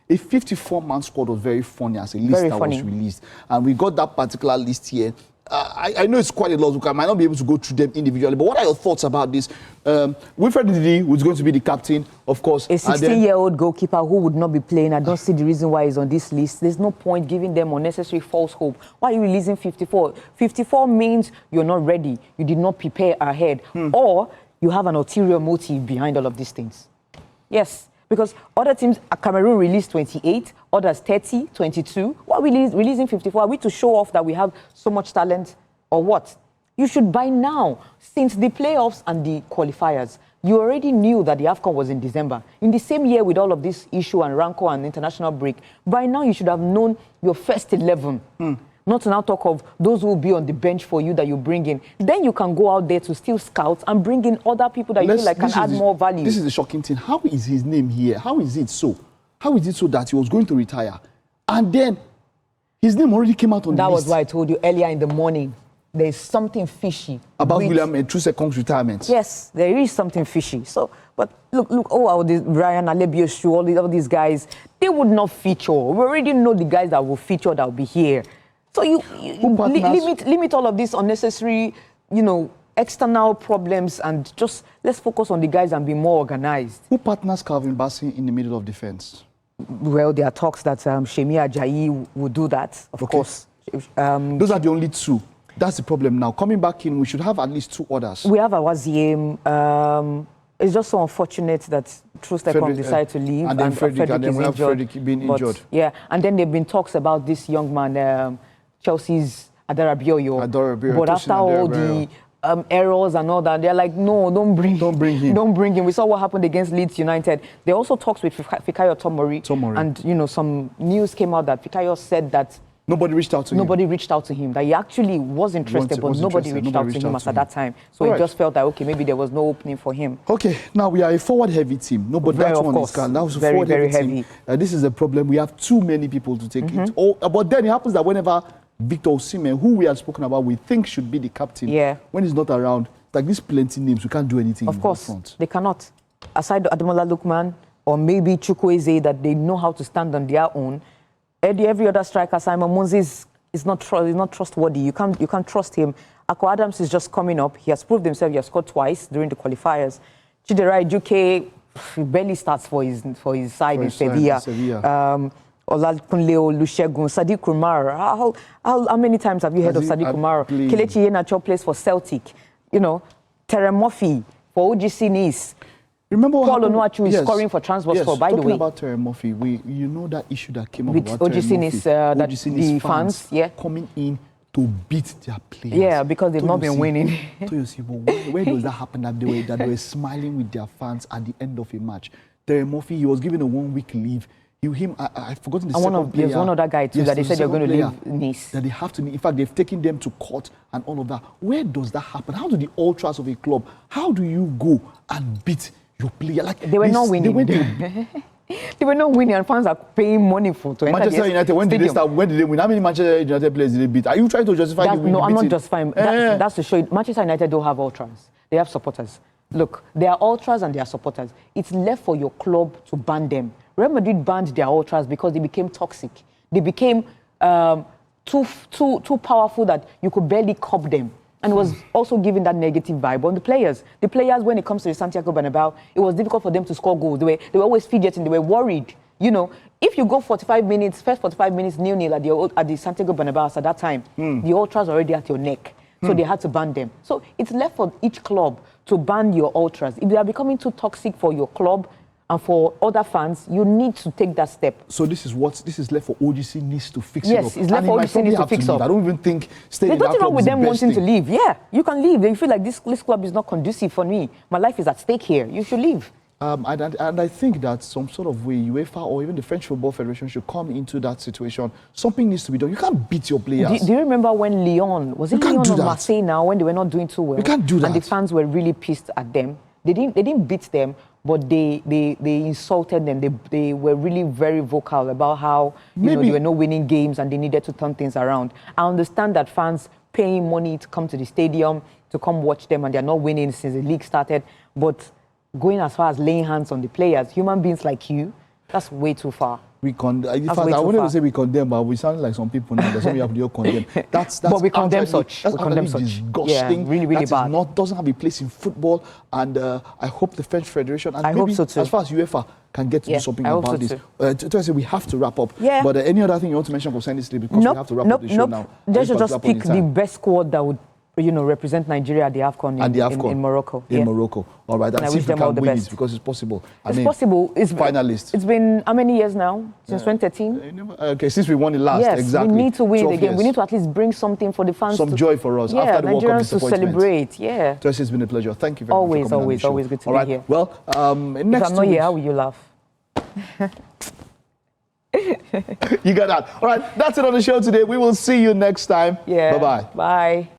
A 54-man squad was very funny as a list that was released. And we got that particular list here. I know it's quite a lot. I might not be able to go through them individually, but what are your thoughts about this? Wilfred Ndidi was going to be the captain, of course. A 16-year-old goalkeeper who would not be playing. I don't see the reason why he's on this list. There's no point giving them unnecessary false hope. Why are you releasing 54? 54 means you're not ready. You did not prepare ahead. Or you have an ulterior motive behind all of these things. Yes. Because other teams, Cameroon released 28, others 30, 22. Why are we releasing 54? Are we to show off that we have so much talent or what? You should by now, since the playoffs and the qualifiers, you already knew that the AFCON was in December. In the same year with all of this issue and rancor and international break, by now you should have known your first 11. Not to now talk of those who will be on the bench for you that you bring in. Then you can go out there to still scout and bring in other people that you feel like can add more value. This is the shocking thing. How is his name here? How is it so? How is it so that he was going to retire? And then his name already came out on the list. That was why I told you earlier in the morning. There is something fishy. About William Trusekong's retirement. Yes, there is something fishy. So, but look, all this Ryan Alebioshu, all these guys, they would not feature. We already know the guys that will feature that will be here. So you limit all of these unnecessary, external problems and just let's focus on the guys and be more organized. Who partners Calvin Bassey in the middle of defense? Well, there are talks that Shemi Ajayi will do that, of course. Those are the only two. That's the problem now. Coming back in, we should have at least two others. We have Awaziem. It's just so unfortunate that Trustekong decided to leave. And then Frederick is injured. Being injured. Yeah, and then there have been talks about this young man, Chelsea's Adarabioyo. But after all the errors and all that, they're like, no, don't bring him. Don't bring him. We saw what happened against Leeds United. There are also talks with Fikayo Tomori. And, some news came out that Fikayo said that nobody reached out to him. Nobody reached out to him. That he actually was interested, but nobody reached out to him at that time. So he just felt that, okay, maybe there was no opening for him. Okay, now we are a forward-heavy team. Nobody that one is that was a forward-heavy team. This is a problem. We have too many people to take it. But then it happens that whenever Victor Osimhen, who we have spoken about, we think should be the captain. Yeah. When he's not around, like these plenty names, we can't do anything. Of course, they cannot. Aside Ademola Lookman or maybe Chukwueze, that they know how to stand on their own. Every other striker, Simon Moses, is not trustworthy. You can't trust him. Ako Adams is just coming up. He has proved himself. He has scored twice during the qualifiers. Chidera Ejuke barely starts for his side in Sevilla. Olakunle Olusegun, Sadiq Kumar. How many times have you heard of Sadiq Kumar? Kelechi Iheanacho plays for Celtic. Terry Murphy for OGC Nice. Remember Paul Onuachu is scoring for Transvaspor, by the way. Talking about Terry Murphy, you know that issue that came up with about OGC Nice, that the fans coming in to beat their players. Yeah, because they've not been winning. Where does that happen that they were smiling with their fans at the end of a match? Terry Murphy, he was given a 1-week leave. I've forgotten the second player. There's one other guy too that they said they're going to leave Nice. That they have to. In fact, they've taken them to court and all of that. Where does that happen? How do the ultras of a club? How do you go and beat your player? Like they were not winning. They were not winning, and fans are paying money to enter Manchester United. When did they start? When did they win? How many Manchester United players did they beat? Are you trying to justify the win? No, I'm not justifying. That's to show you. Manchester United don't have ultras. They have supporters. Look, they are ultras and they are supporters. It's left for your club to ban them. Real Madrid banned their ultras because they became toxic. They became too powerful that you could barely cop them. And it was also giving that negative vibe on the players. The players, when it comes to the Santiago Bernabeu, it was difficult for them to score goals. They were always fidgeting. They were worried. If you go 45 minutes, first 45 minutes 0-0 at the Santiago Bernabeu at that time, the ultras are already at your neck. So they had to ban them. So it's left for each club to ban your ultras. If they are becoming too toxic for your club and for other fans, you need to take that step. So this is left for OGC Nice to fix it up. Yes, it's left for OGC Nice to fix up. I don't even think staying in that club is the best thing. There's nothing wrong with them wanting to leave. Yeah, you can leave. They feel like this club is not conducive for me. My life is at stake here. You should leave. And I think that some sort of way UEFA or even the French Football Federation should come into that situation. Something needs to be done. You can't beat your players. Do you remember when Lyon, was it Lyon or Marseille now, when they were not doing too well? You can't do that. And the fans were really pissed at them. They didn't beat them, but they insulted them. They were really very vocal about how they were not winning games and they needed to turn things around. I understand that fans paying money to come to the stadium, to come watch them, and they're not winning since the league started. But going as far as laying hands on the players, human beings like you, that's way too far. In fact, I wanted to say we condemn, but we sound like some people now. There's something you have to condemn. That's but we condemn such. That's we condemn such. disgusting. Yeah, really, really bad. Doesn't have a place in football, and I hope the French Federation and I maybe hope so too. as far as UEFA can get to do something about this. To say we have to wrap up. Yeah. But any other thing you want to mention concerning this, because we have to wrap up the show now. They should just pick the best squad that would, represent Nigeria at the AFCON in Morocco. In Morocco. All right. And I wish them all the best. Because it's possible. It's possible. It's finalists. It's been how many years now? Since 2013? Okay, since we won it last. Yes, exactly. we need to win it again. Years. We need to at least bring something for the fans. Some joy for us. Yeah, after the World Cup Nigerians to celebrate. Yeah. Tracy, it's been a pleasure. Thank you very much for coming on the show. Always good to be here. Well, next if I'm not here, how will you laugh? You got that. All right, that's it on the show today. We will see you next time. Yeah. Bye-bye. Bye.